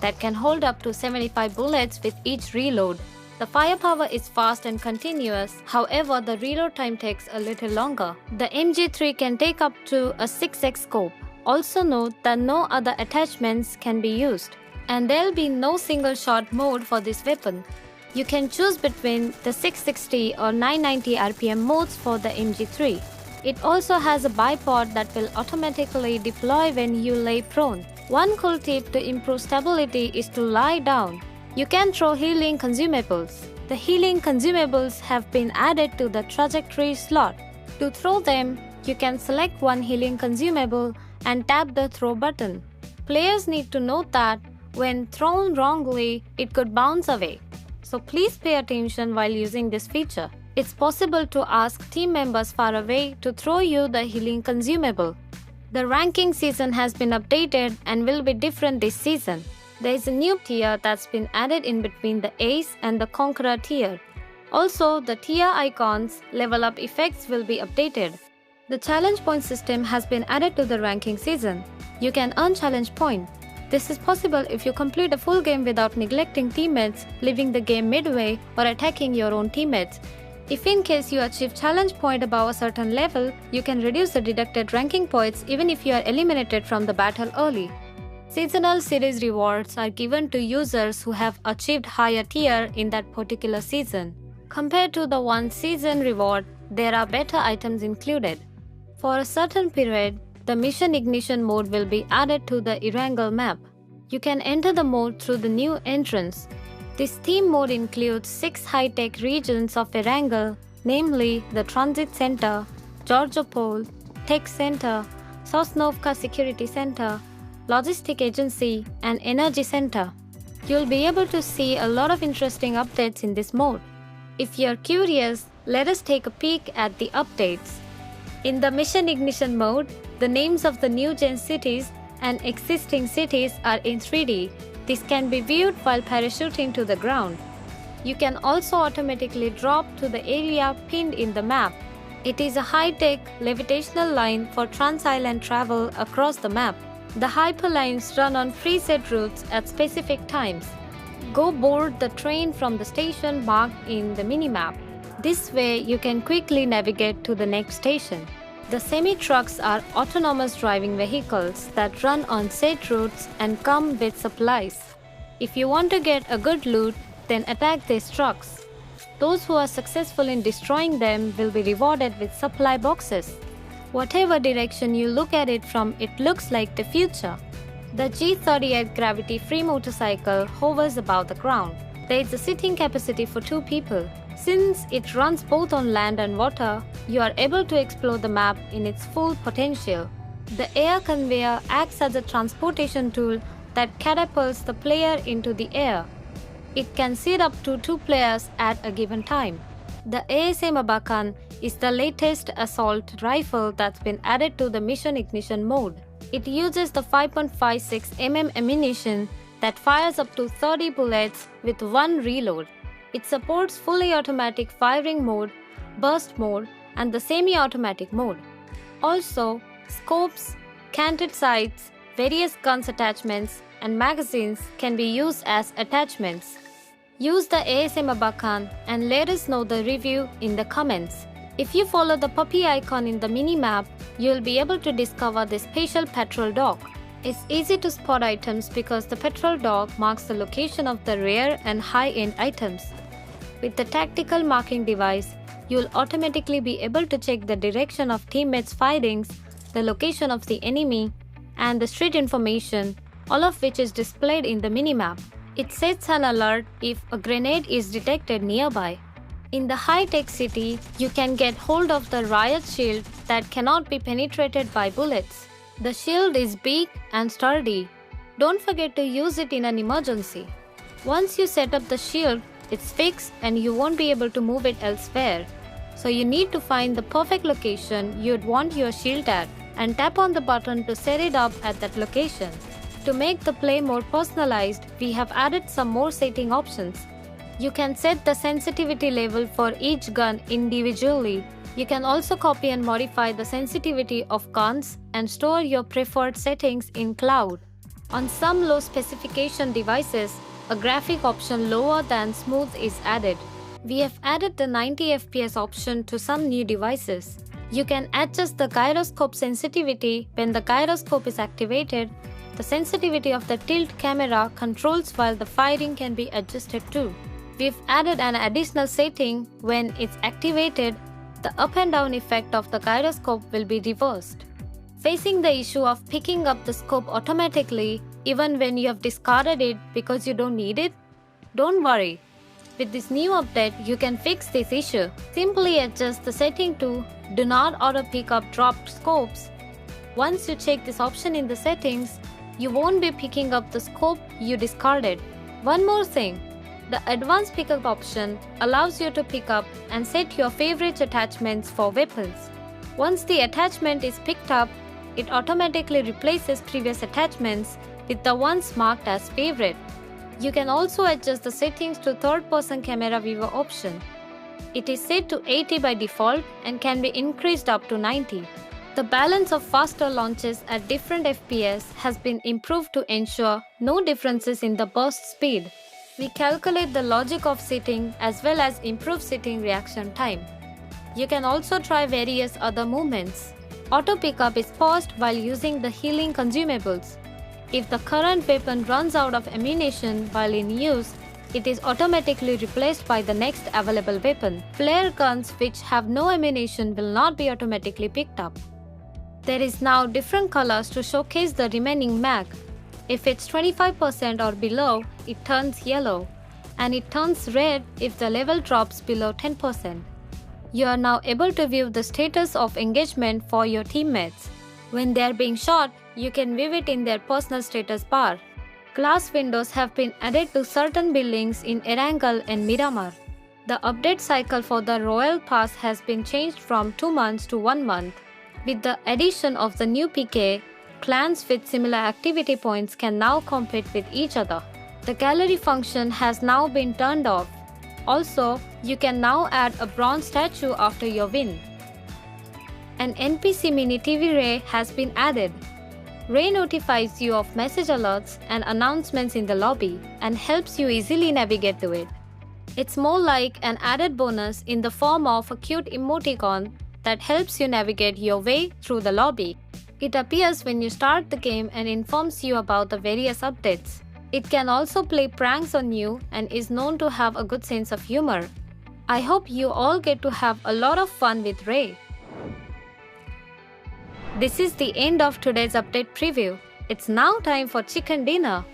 that can hold up to 75 bullets with each reload. The firepower is fast and continuous, however the reload time takes a little longer. The MG3 can take up to a 6x scope. Also note that no other attachments can be used, and there'll be no single shot mode for this weapon. You can choose between the 660 or 990 RPM modes for the MG3. It also has a bipod that will automatically deploy when you lay prone. One cool tip to improve stability is to lie down. You can throw healing consumables. The healing consumables have been added to the trajectory slot. To throw them, you can select one healing consumable and tap the throw button. Players need to note that when thrown wrongly, it could bounce away. So please pay attention while using this feature. It's possible to ask team members far away to throw you the healing consumable. The ranking season has been updated and will be different this season. There is a new tier that's been added in between the Ace and the Conqueror tier. Also, the tier icons, level up effects will be updated. The challenge point system has been added to the ranking season. You can earn challenge point. This is possible if you complete a full game without neglecting teammates, leaving the game midway, or attacking your own teammates. If in case you achieve challenge point above a certain level, you can reduce the deducted ranking points even if you are eliminated from the battle early. Seasonal series rewards are given to users who have achieved higher tier in that particular season. Compared to the one season reward, there are better items included. For a certain period, the Mission Ignition mode will be added to the Erangel map. You can enter the mode through the new entrance. This theme mode includes 6 high-tech regions of Erangel, namely the Transit Center, Georgopol, Tech Center, Sosnovka Security Center, Logistic Agency, and Energy Center. You'll be able to see a lot of interesting updates in this mode. If you're curious, let us take a peek at the updates. In the Mission Ignition mode, the names of the new gen cities and existing cities are in 3D. This can be viewed while parachuting to the ground. You can also automatically drop to the area pinned in the map. It is a high-tech levitational line for trans-island travel across the map. The hyperlines run on preset routes at specific times. Go board the train from the station marked in the minimap. This way you can quickly navigate to the next station. The semi-trucks are autonomous driving vehicles that run on set routes and come with supplies. If you want to get a good loot, then attack these trucks. Those who are successful in destroying them will be rewarded with supply boxes. Whatever direction you look at it from, it looks like the future. The G38 gravity-free motorcycle hovers above the ground. There is a sitting capacity for 2 people. Since it runs both on land and water, you are able to explore the map in its full potential. The air conveyor acts as a transportation tool that catapults the player into the air. It can seat up to 2 players at a given time. The ASM Abakan is the latest assault rifle that's been added to the Mission Ignition mode. It uses the 5.56 mm ammunition that fires up to 30 bullets with 1 reload. It supports fully automatic firing mode, burst mode, and the semi-automatic mode. Also, scopes, canted sights, various guns attachments, and magazines can be used as attachments. Use the ASM Abakan and let us know the review in the comments. If you follow the puppy icon in the minimap, you'll be able to discover the special patrol dog. It's easy to spot items because the patrol dog marks the location of the rare and high-end items. With the tactical marking device, you'll automatically be able to check the direction of teammates' firings, the location of the enemy, and the street information, all of which is displayed in the minimap. It sets an alert if a grenade is detected nearby. In the high-tech city, you can get hold of the riot shield that cannot be penetrated by bullets. The shield is big and sturdy. Don't forget to use it in an emergency. Once you set up the shield, it's fixed and you won't be able to move it elsewhere. So you need to find the perfect location you'd want your shield at and tap on the button to set it up at that location. To make the play more personalized, we have added some more setting options. You can set the sensitivity level for each gun individually. You can also copy and modify the sensitivity of guns and store your preferred settings in cloud. On some low specification devices, a graphic option lower than smooth is added. We have added the 90 FPS option to some new devices. You can adjust the gyroscope sensitivity when the gyroscope is activated. The sensitivity of the tilt camera controls while the firing can be adjusted too. We've added an additional setting when it's activated. The up and down effect of the gyroscope will be reversed. Facing the issue of picking up the scope automatically even when you have discarded it because you don't need it? Don't worry. With this new update, you can fix this issue. Simply adjust the setting to Do Not Auto Pick Up Dropped Scopes. Once you check this option in the settings, you won't be picking up the scope you discarded. One more thing. The Advanced Pickup option allows you to pick up and set your favorite attachments for weapons. Once the attachment is picked up, it automatically replaces previous attachments with the ones marked as favorite. You can also adjust the settings to third-person camera viewer option. It is set to 80 by default and can be increased up to 90. The balance of faster launches at different FPS has been improved to ensure no differences in the burst speed. We calculate the logic of seating as well as improve seating reaction time. You can also try various other movements. Auto pickup is paused while using the healing consumables. If the current weapon runs out of ammunition while in use, it is automatically replaced by the next available weapon. Flare guns which have no ammunition will not be automatically picked up. There is now different colors to showcase the remaining mag. If it's 25% or below, it turns yellow, and it turns red if the level drops below 10%. You are now able to view the status of engagement for your teammates. When they are being shot, you can view it in their personal status bar. Glass windows have been added to certain buildings in Erangel and Miramar. The update cycle for the Royal Pass has been changed from 2 months to 1 month. With the addition of the new PK, clans with similar activity points can now compete with each other. The gallery function has now been turned off. Also, you can now add a bronze statue after your win. An NPC mini TV Ray has been added. Ray notifies you of message alerts and announcements in the lobby and helps you easily navigate to it. It's more like an added bonus in the form of a cute emoticon that helps you navigate your way through the lobby. It appears when you start the game and informs you about the various updates. It can also play pranks on you and is known to have a good sense of humor. I hope you all get to have a lot of fun with Ray. This is the end of today's update preview. It's now time for chicken dinner.